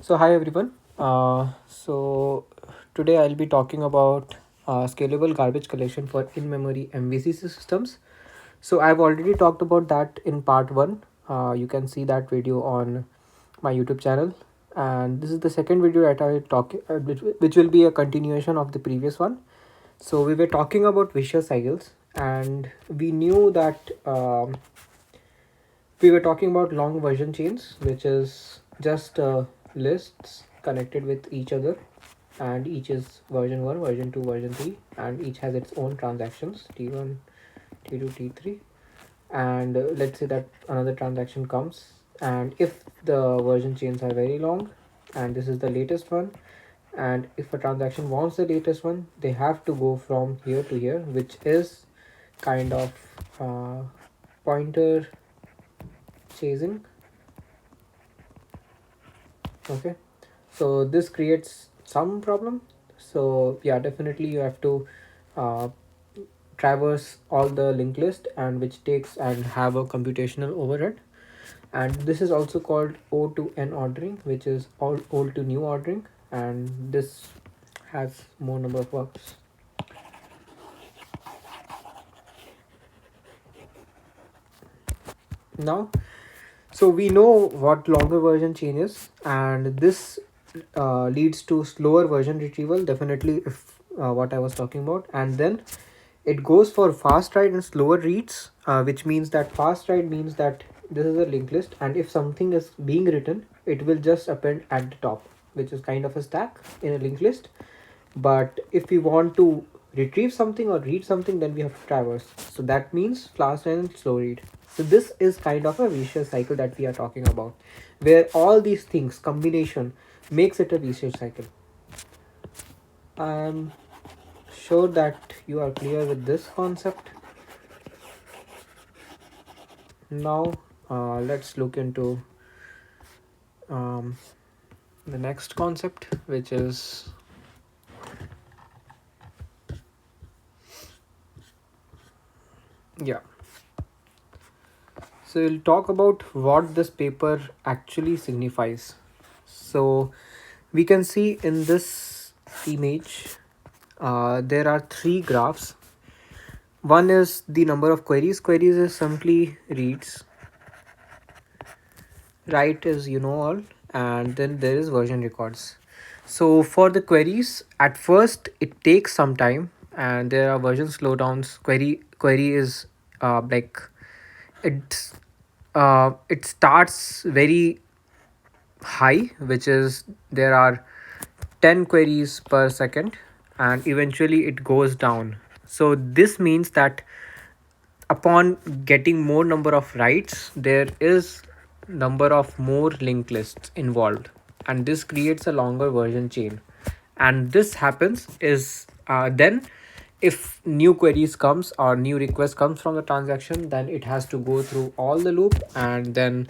So hi everyone. So today I'll be talking about scalable garbage collection for in-memory MVCC systems. So I've already talked about that in part one. You can see that video on my YouTube channel, and this is the second video that I talk, which will be a continuation of the previous one. So we were talking about vicious cycles, and we knew that we were talking about long version chains, which is just lists connected with each other, and each is version 1, version 2, version 3, and each has its own transactions T1, T2, T3. And let's say that another transaction comes, and if the version chains are very long, and this is the latest one, and if a transaction wants the latest one, they have to go from here to here, which is kind of pointer chasing. Okay, so this creates some problem. So yeah, definitely you have to uh, traverse all the linked list, and which takes and have a computational overhead. And this is also called O to N ordering, which is all old to new ordering, and this has more number of works. Now, so we know what longer version chain is, and this leads to slower version retrieval, definitely, if what I was talking about. And then it goes for fast write and slower reads, which means that fast write means that this is a linked list, and if something is being written, it will just append at the top, which is kind of a stack in a linked list. But if we want to retrieve something or read something, then we have to traverse. So that means fast write and slow read. So this is kind of a vicious cycle that we are talking about, where all these things combination makes it a vicious cycle. I'm sure that you are clear with this concept. Now let's look into um, the next concept, which is yeah. So we'll talk about what this paper actually signifies. So we can see in this image there are three graphs. One is the number of queries. Queries is simply reads. Write is all, and then there is version records. So for the queries, at first it takes some time, and there are version slowdowns. Query is like it's it starts very high, which is there are 10 queries per second, and eventually it goes down. So this means that upon getting more number of writes, there is number of more linked lists involved, and this creates a longer version chain. And this happens is then if new queries comes or new request comes from the transaction, then it has to go through all the loop, and then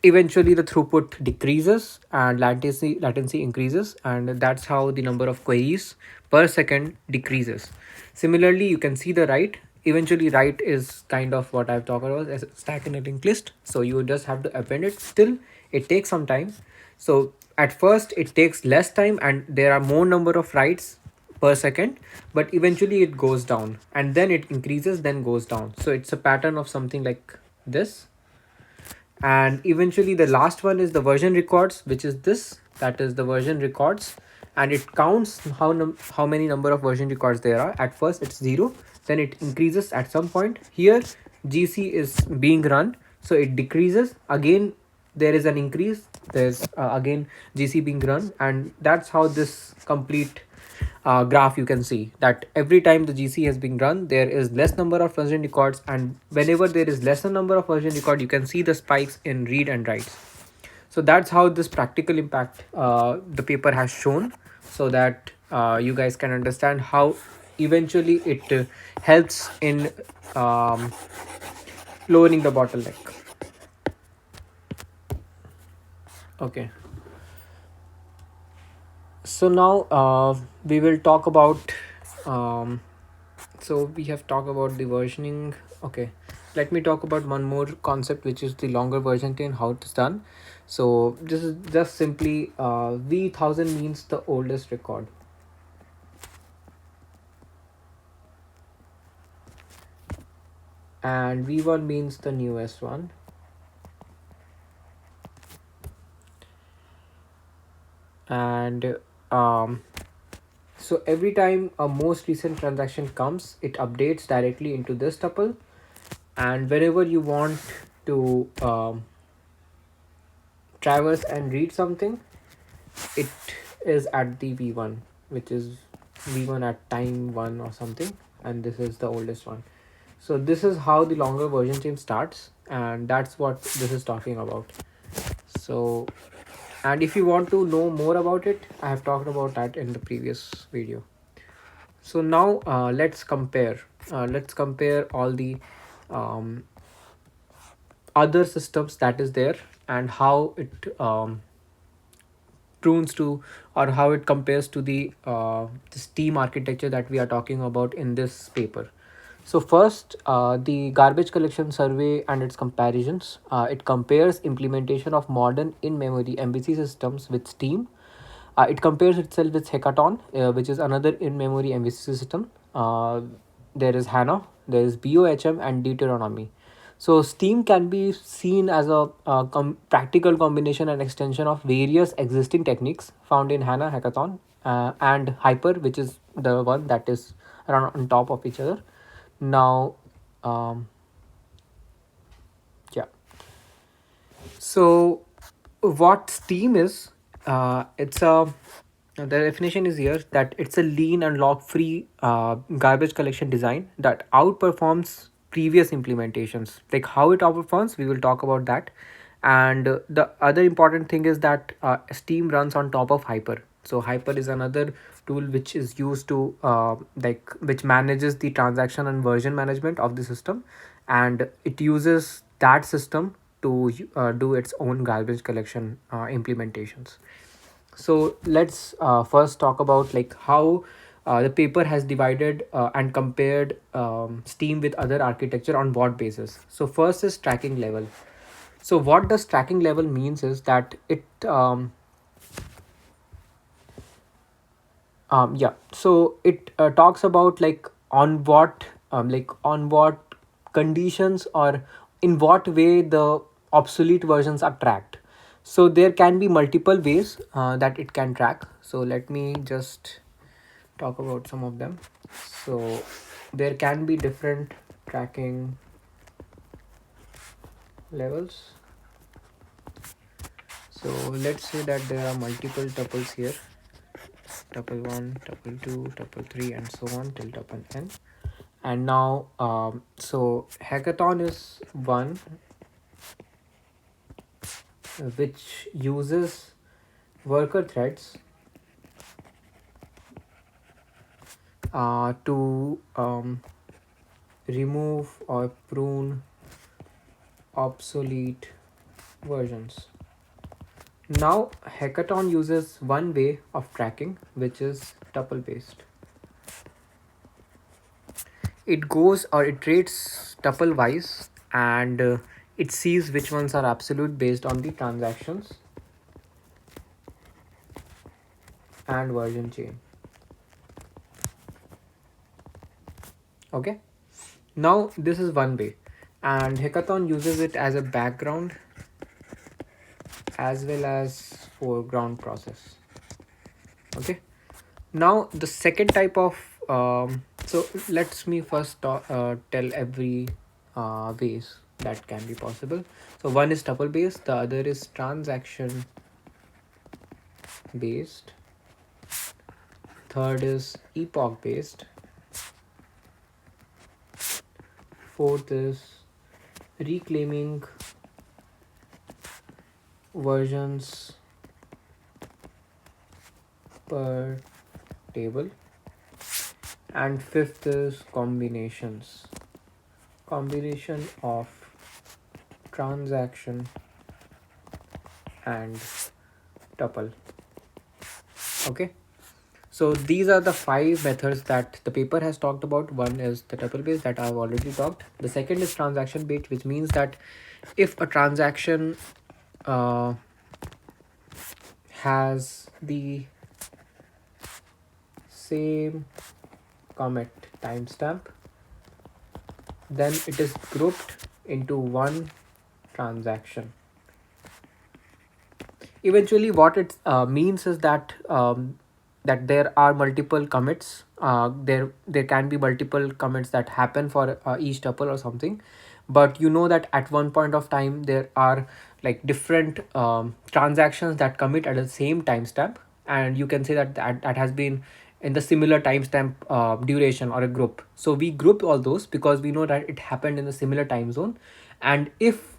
eventually the throughput decreases and latency increases, and that's how the number of queries per second decreases. Similarly, you can see the write. Eventually write is kind of what I've talked about as a stack in a linked list, so you just have to append it. Still, it takes some time. So at first it takes less time, and there are more number of writes per second, but eventually it goes down, and then it increases, then goes down. So it's a pattern of something like this. And eventually the last one is the version records, which is this, that is the version records, and it counts how many number of version records there are. At first it's 0, then it increases at some point. Here gc is being run, so it decreases again, there is an increase, there's again gc being run, and that's how this complete graph, you can see that every time the gc has been run, there is less number of version records, and whenever there is lesser number of version record, you can see the spikes in read and writes. So that's how this practical impact the paper has shown, so that you guys can understand how eventually it helps in um, lowering the bottleneck. Okay, so now we will talk about um, so we have talked about the versioning. Okay, let me talk about one more concept, which is the longer version chain, how it's done. So this is just simply V1000 means the oldest record, and V1 means the newest one, and um, so every time a most recent transaction comes, it updates directly into this tuple, and whenever you want to traverse and read something, it is at the V1, which is V1 at time 1 or something, and this is the oldest one. So this is how the longer version chain starts, and that's what this is talking about. So, and if you want to know more about it, I have talked about that in the previous video. So now let's compare. Let's compare all the um, other systems that is there, and how it prunes to, or how it compares to the Steam architecture that we are talking about in this paper. So first, the garbage collection survey and its comparisons. It compares implementation of modern in-memory MVC systems with Steam. It compares itself with Hackathon, which is another in-memory MVC system. There is HANA, there is BOHM, and Deuteronomy. So Steam can be seen as a practical combination and extension of various existing techniques found in HANA, Hackathon, and Hyper, which is the one that is run on top of each other. Now, um, yeah. So what Steam is, it's a the definition is here that it's a lean and log-free garbage collection design that outperforms previous implementations. Like how it outperforms, we will talk about that. And the other important thing is that Steam runs on top of Hyper. So Hyper is another tool which is used to which manages the transaction and version management of the system, and it uses that system to do its own garbage collection implementations. So let's first talk about like how the paper has divided and compared Steam with other architecture on what basis. So first is tracking level. So what does tracking level means is that it yeah, so it talks about like on what conditions or in what way the obsolete versions are tracked. So there can be multiple ways that it can track. So let me just talk about some of them. So there can be different tracking levels. So let's say that there are multiple tuples here, tuple 1, tuple 2, tuple 3, and so on till tuple n. And now so Hackathon is one which uses worker threads to remove or prune obsolete versions. Now Hackathon uses one way of tracking, which is tuple based. It goes or it rates tuple wise, and it sees which ones are absolute based on the transactions and version chain. Okay, now this is one way, and Hackathon uses it as a background as well as foreground process. Okay, now the second type of so let's me first tell every ways that can be possible. So one is tuple based, the other is transaction based, third is epoch based, fourth is reclaiming versions per table, and fifth is combination of transaction and tuple. Okay, so these are the five methods that the paper has talked about. One is the tuple based that I've already talked. The second is transaction based, which means that if a transaction uh, has the same commit timestamp, then it is grouped into one transaction. Eventually what it means is that that there are multiple commits, there can be multiple commits that happen for each tuple or something, but you know that at one point of time there are like different transactions that commit at the same timestamp, and you can say that that has been in the similar timestamp duration or a group. So we group all those because we know that it happened in a similar time zone. And if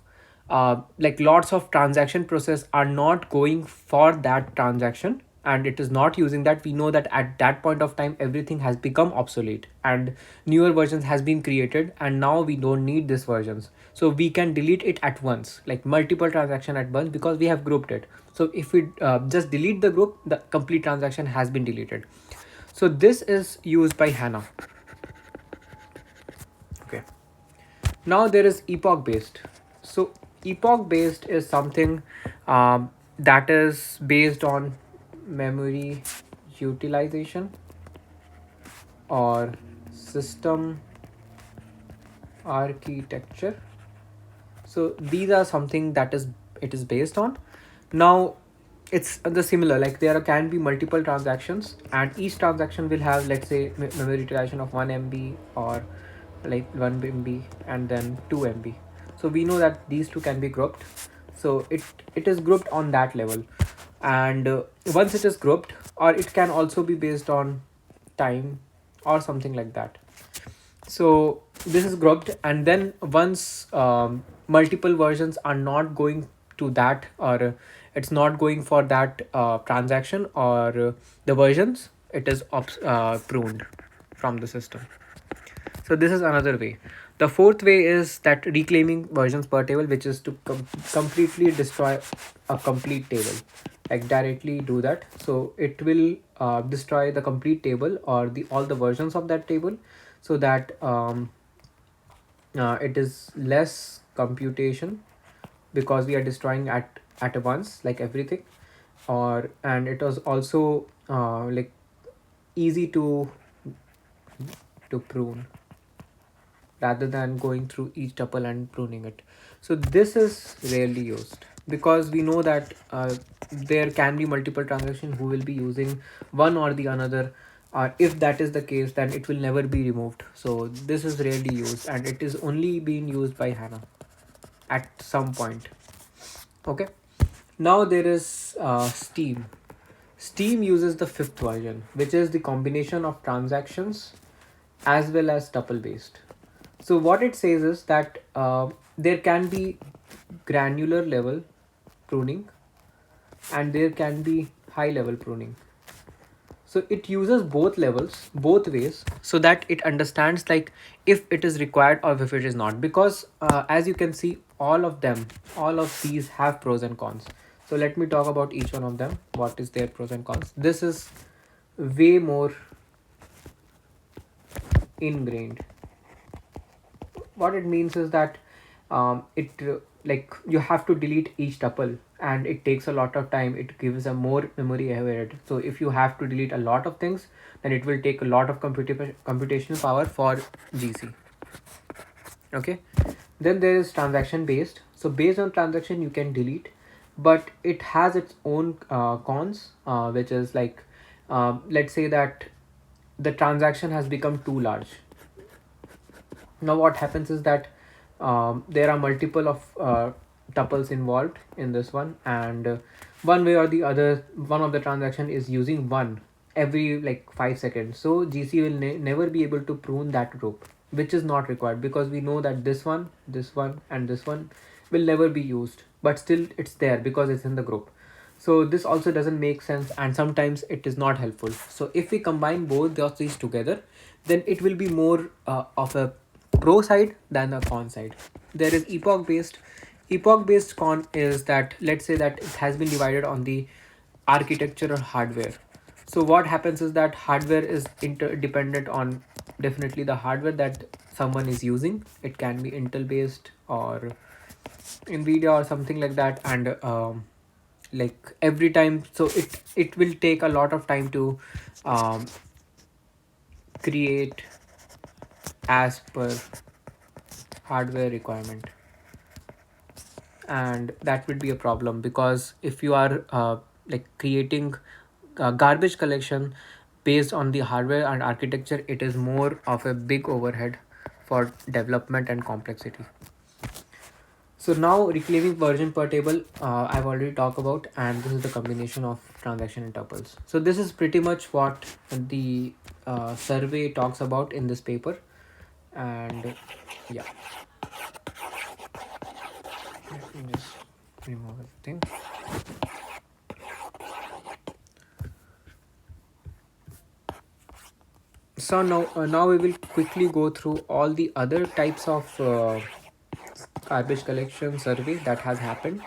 like lots of transaction process are not going for that transaction and it is not using that, we know that at that point of time everything has become obsolete and newer versions has been created, and now we don't need these versions, so we can delete it at once, like multiple transaction at once, because we have grouped it. So if we just delete the group, the complete transaction has been deleted. So this is used by HANA. Okay. Now there is epoch based. So epoch based is something that is based on memory utilization or system architecture. So these are something that is it is based on. Now it's the similar, like there can be multiple transactions and each transaction will have, let's say, memory utilization of 1 MB or like 1 MB and then 2 MB. So we know that these two can be grouped. So it is grouped on that level. And once it is grouped, or it can also be based on time or something like that. So this is grouped, and then once multiple versions are not going to that, or it's not going for that transaction or the versions, it is pruned from the system. So this is another way. The fourth way is that reclaiming versions per table, which is to completely destroy a complete table, like directly do that. So it will destroy the complete table or the all the versions of that table, so that it is less computation, because we are destroying at once, like everything. Or and it was also like easy to prune rather than going through each tuple and pruning it. So this is rarely used because we know that there can be multiple transactions who will be using one or the another. If that is the case, then it will never be removed. So this is rarely used, and it is only being used by HANA at some point. Okay. Now there is Steam. Steam uses the fifth version, which is the combination of transactions as well as tuple based. So what it says is that there can be granular level pruning and there can be high level pruning. So it uses both levels, both ways, so that it understands like if it is required or if it is not. Because as you can see, all of them, all of these have pros and cons. So let me talk about each one of them. What is their pros and cons? This is way more ingrained. What it means is that it like you have to delete each tuple and it takes a lot of time, it gives a more memory overhead. So if you have to delete a lot of things, then it will take a lot of computational power for GC. Okay. Then there is transaction based. So based on transaction you can delete, but it has its own cons, which is like let's say that the transaction has become too large. Now what happens is that there are multiple of tuples involved in this one, and one way or the other, one of the transaction is using one every like 5 seconds. So GC will never be able to prune that group, which is not required, because we know that this one and this one will never be used, but still it's there because it's in the group. So this also doesn't make sense, and sometimes it is not helpful. So if we combine both of these together, then it will be more of a pro side than a con side. There is epoch based. Epoch based con is that, let's say that it has been divided on the architecture or hardware. So what happens is that hardware is interdependent on definitely the hardware that someone is using. It can be Intel based or Nvidia or something like that, and like every time, so it will take a lot of time to um, create as per hardware requirement, and that would be a problem because if you are like creating garbage collection based on the hardware and architecture, it is more of a big overhead for development and complexity. So now reclaiming version per table, I've already talked about, and this is the combination of transaction and tuples. So this is pretty much what the survey talks about in this paper, and yeah, let me just remove everything. So now we will quickly go through all the other types of garbage collection survey that has happened,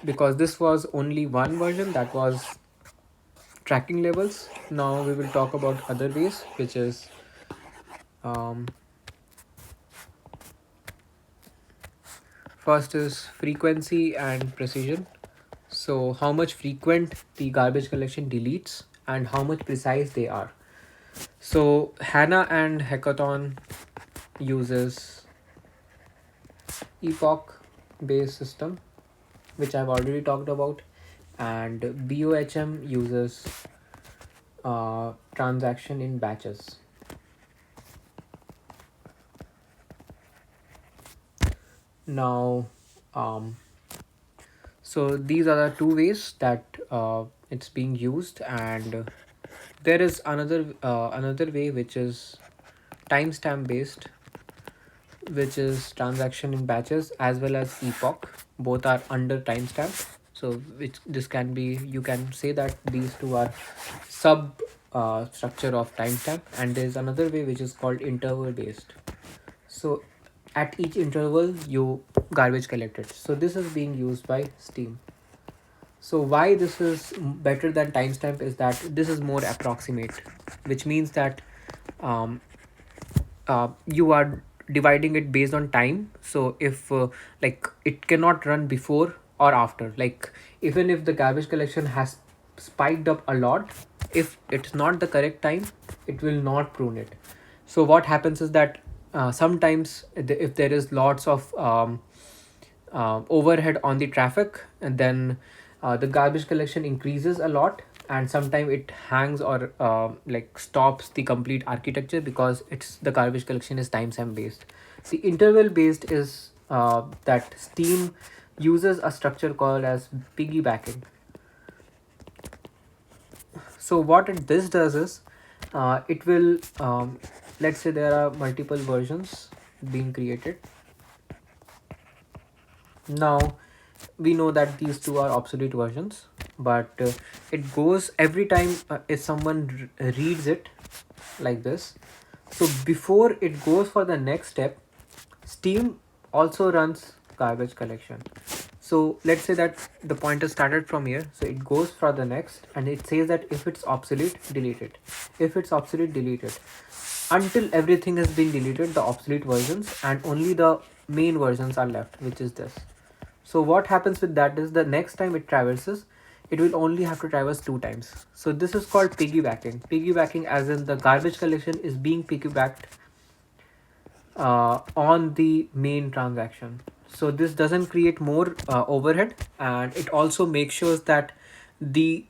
because this was only one version that was tracking levels. Now we will talk about other ways, which is um, first is frequency and precision. So how much frequent the garbage collection deletes and how much precise they are. So HANA and Hackathon uses epoch based system, which I've already talked about, and BOHM uses transaction in batches. Now, um, so these are the two ways that it's being used, and there is another way which is timestamp based, which is transaction in batches, as well as epoch. Both are under timestamp. So which this can be, you can say that these two are sub structure of timestamp, and there is another way which is called interval based. So at each interval you garbage collected. So this is being used by Steam. So why this is better than timestamp is that this is more approximate, which means that um, you are dividing it based on time. So if like it cannot run before or after, like even if the garbage collection has spiked up a lot, if it's not the correct time, it will not prune it. So what happens is that sometimes if there is lots of overhead on the traffic, and then the garbage collection increases a lot, and sometimes it hangs or like stops the complete architecture because it's the garbage collection is timestamp based. The interval based is that Steam uses a structure called as piggybacking. So what this does is it will let's say there are multiple versions being created. Now we know that these two are obsolete versions, but it goes every time if someone reads it like this. So before it goes for the next step, Steam also runs garbage collection. So let's say that the pointer started from here, so it goes for the next, and it says that if it's obsolete, delete it. If it's obsolete, delete it, until everything has been deleted, the obsolete versions, and only the main versions are left, which is this. So what happens with that is the next time it traverses, it will only have to traverse two times. So this is called piggybacking. Piggybacking as in the garbage collection is being piggybacked on the main transaction. So this doesn't create more overhead, and it also makes sure that the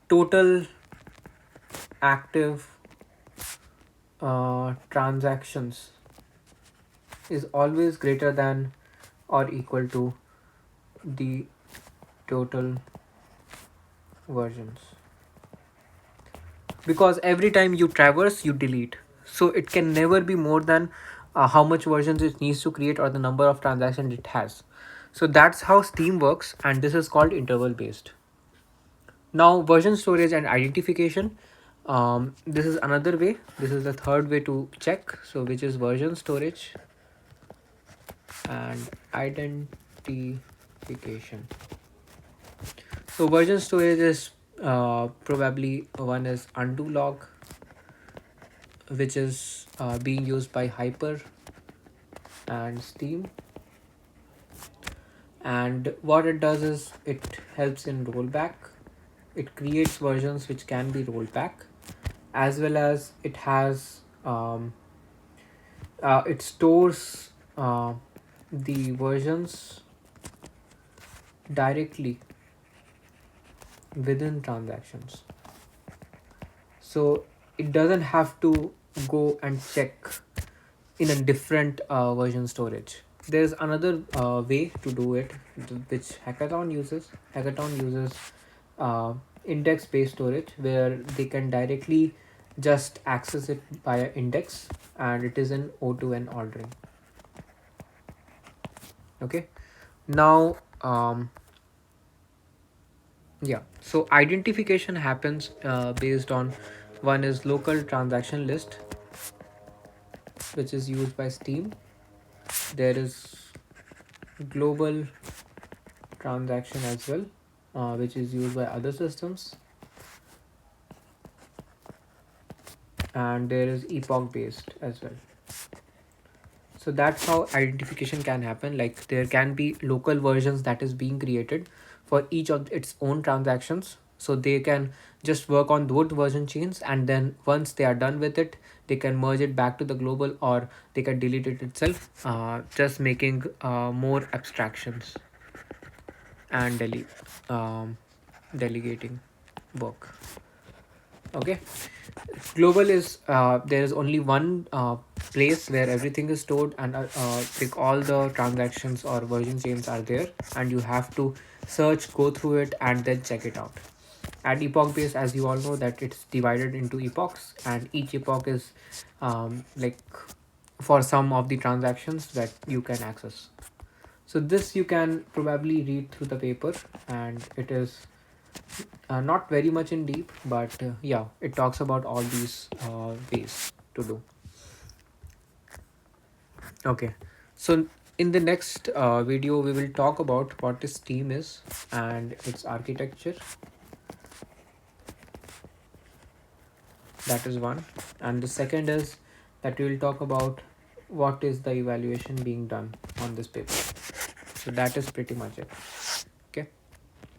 total active transactions is always greater than or equal to the total versions, because every time you traverse you delete, so it can never be more than how much versions it needs to create or the number of transactions it has. So that's how Steam works, and this is called interval based. Now version storage and identification, this is another way, this is the third way to check, so which is version storage and identification. So version storage is probably one is undo log, which is being used by Hyper and Steam. And what it does is it helps in rollback. It creates versions which can be rolled back, as well as it has it stores the versions directly within transactions, so it doesn't have to go and check in a different version storage. There's another way to do it, which Hackathon uses uh, index based storage, where they can directly just access it via index, and it is in O2N ordering. Okay. Now, yeah, so identification happens based on, one is local transaction list, which is used by Steam. There is global transaction as well, which is used by other systems, and there is epoch based as well. So that's how identification can happen. Like, there can be local versions that is being created for each of its own transactions, so they can just work on those version chains, and then once they are done with it, they can merge it back to the global, or they can delete it itself, just making more abstractions and delegating work. Okay. Global is, there is only one place where everything is stored, and like all the transactions or version chains are there, and you have to search, go through it, and then check it out. And epoch based, as you all know, that it's divided into epochs, and each epoch is like for some of the transactions that you can access. So this you can probably read through the paper, and it is not very much in deep, but yeah, it talks about all these ways to do. Okay, so in the next video, we will talk about what this team is and its architecture. That is one. And the second is that we will talk about what is the evaluation being done on this paper. So that is pretty much it.